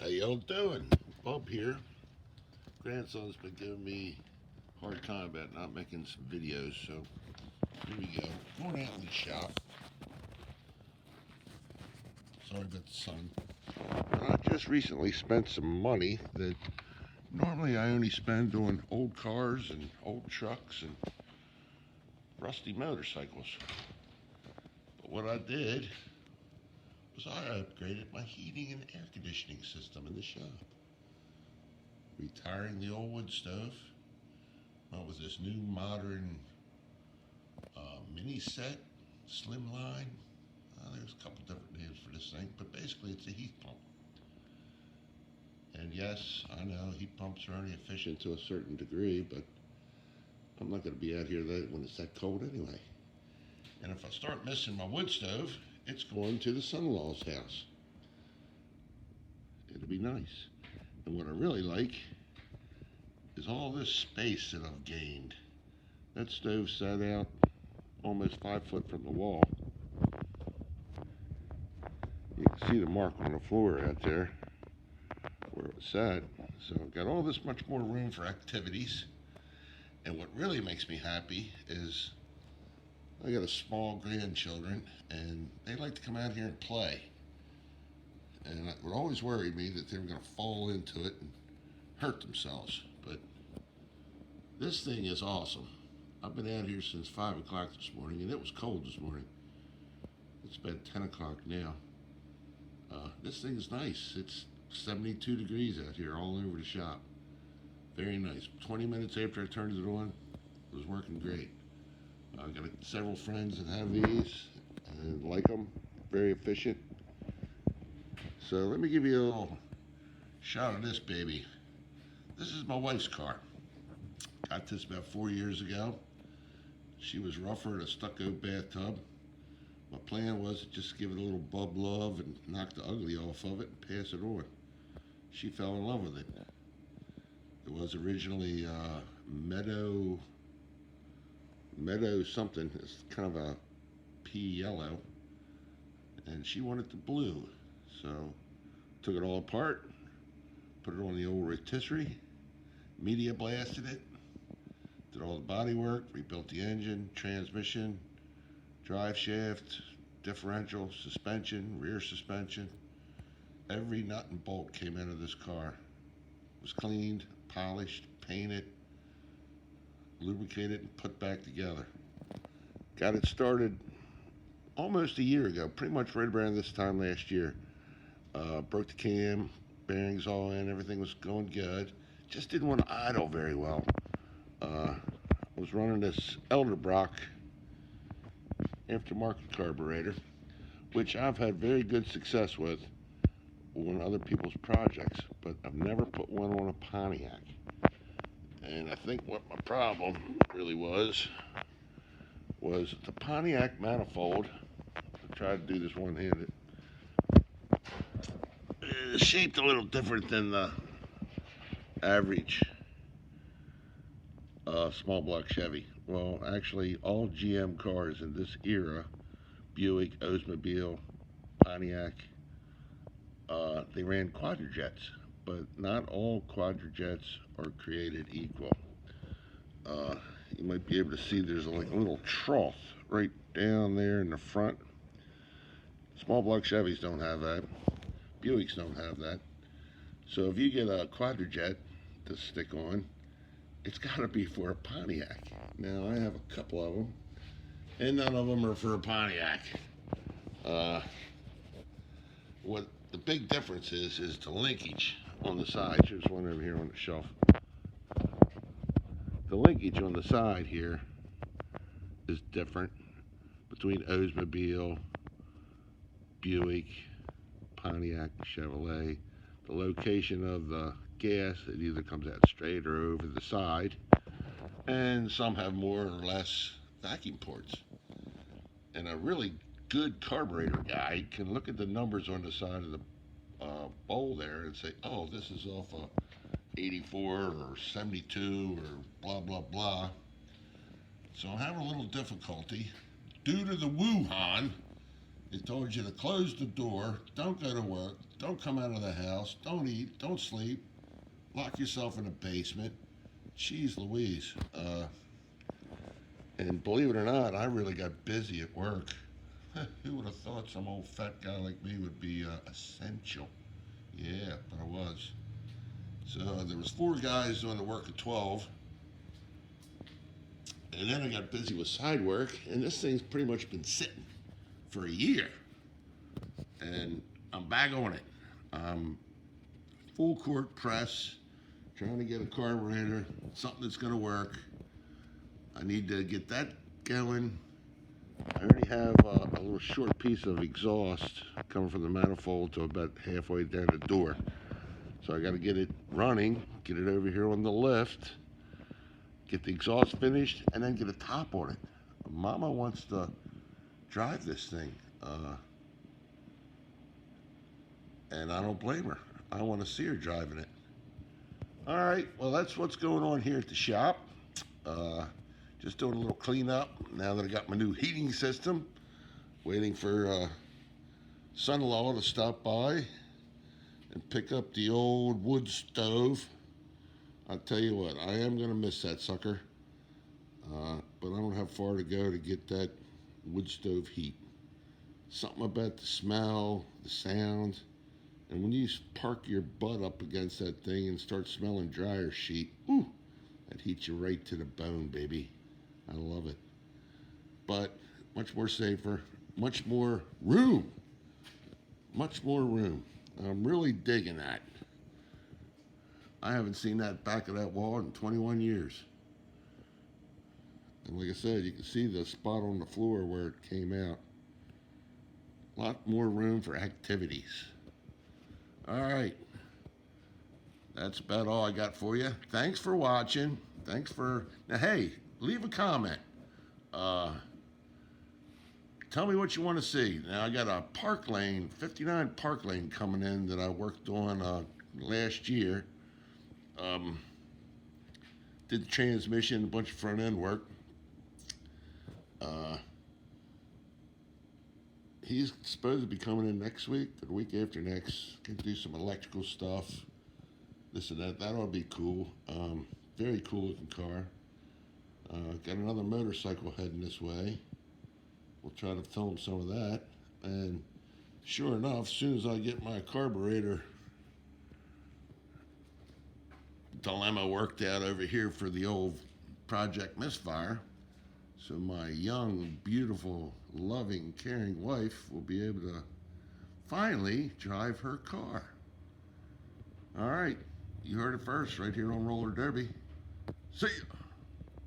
How y'all doing? Bob here. Grandson's been giving me a hard time about not making some videos, so here we go. Going out in the shop. Sorry about the sun. I just recently spent some money that normally I only spend on old cars and old trucks and rusty motorcycles. But what I did was I upgraded my heating and air conditioning system in the shop. Retiring the old wood stove. Went with this new modern mini set, slimline. There's a couple different names for this thing, but basically it's a heat pump. And yes, I know heat pumps are only efficient to a certain degree, but I'm not going to be out here when it's that cold anyway. And if I start missing my wood stove, it's going to the son-in-law's house. It'll be nice. And what I really like is all this space that I've gained. That stove sat out almost 5 foot from the wall. You can see the mark on the floor out there where it sat. So I've got all this much more room for activities. And what really makes me happy is I got a small grandchildren and they like to come out here and play. And it would always worry me that they were going to fall into it and hurt themselves. But this thing is awesome. I've been out here since 5 o'clock this morning and it was cold this morning. It's about 10 o'clock now. This thing is nice. It's 72 degrees out here all over the shop. Very nice. 20 minutes after I turned it on, it was working great. I've got several friends that have these and like them. Very efficient. So let me give you a little shot of this baby. This is my wife's car. Got this about 4 years ago. She was rougher in a stucco bathtub. My plan was to just give it a little bub love and knock the ugly off of it and pass it on. She fell in love with it. It was originally Meadow something. It's kind of a pea yellow. And she wanted the blue. So took it all apart, put it on the old rotisserie, media blasted it, did all the body work, rebuilt the engine, transmission, drive shaft, differential, suspension, rear suspension. Every nut and bolt came out of this car. It was cleaned, polished, painted, lubricated, and put back together. Got it started almost a year ago, pretty much right around this time last year. Broke the cam, bearings all in, everything was going good. Just didn't want to idle very well. I was running this Elderbrock aftermarket carburetor, which I've had very good success with on other people's projects, but I've never put one on a Pontiac. And I think what my problem really was the Pontiac manifold. I tried to do this one-handed. It's shaped a little different than the average small block Chevy. Well, actually, all GM cars in this era, Buick, Oldsmobile, Pontiac, they ran quadrajets, but not all quadrajets are created equal. You might be able to see there's a little trough right down there in the front. Small block Chevys don't have that. Buicks don't have that. So if you get a quadrajet to stick on, it's got to be for a Pontiac. Now I have a couple of them, and none of them are for a Pontiac. What the big difference is the linkage on the side. There's one over here on the shelf. The linkage on the side here is different between Oldsmobile, Buick, Pontiac, Chevrolet. The location of the gas, it either comes out straight or over the side, and some have more or less vacuum ports. And a really good carburetor guy can look at the numbers on the side of the bowl there and say, oh, this is off a 84 or 72 or blah, blah, blah. So I'm having a little difficulty due to the Wuhan They told you to close the door, don't go to work, don't come out of the house, don't eat, don't sleep, lock yourself in the basement. Jeez Louise. And believe it or not, I really got busy at work. Who would have thought some old fat guy like me would be essential? Yeah, but I was. So there was 4 guys doing the work at 12. And then I got busy with side work, and this thing's pretty much been sitting for a year. And I'm back on it. Full court press, trying to get a carburetor, something that's going to work. I need to get that going. I already have a little short piece of exhaust coming from the manifold to about halfway down the door. So I got to get it running, get it over here on the lift, get the exhaust finished, and then get a top on it. Mama wants to drive this thing, and I don't blame her. I want to see her driving it. All right, well, that's what's going on here at the shop. Just doing a little cleanup now that I got my new heating system. Waiting for son-in-law to stop by and pick up the old wood stove. I'll tell you what, I am going to miss that sucker. But I don't have far to go to get that wood stove heat. Something about the smell, the sound, and when you park your butt up against that thing and start smelling dryer sheet, ooh, that heats you right to the bone, baby. I love it. But much more safer, much more room. Much more room. I'm really digging that. I haven't seen that back of that wall in 21 years. And like I said, you can see the spot on the floor where it came out. A lot more room for activities. All right. That's about all I got for you. Thanks for watching. Now, hey, leave a comment. Tell me what you want to see. Now, I got a Park Lane, 59 Park Lane coming in that I worked on last year. Did the transmission, a bunch of front end work. He's supposed to be coming in next week or the week after next. Can do some electrical stuff. This and that. That ought to be cool. Very cool looking car. Got another motorcycle heading this way. We'll try to film some of that. And sure enough, as soon as I get my carburetor dilemma worked out over here for the old Project Misfire, so my young, beautiful, loving, caring wife will be able to finally drive her car. All right, you heard it first right here on Roller Derby. See ya.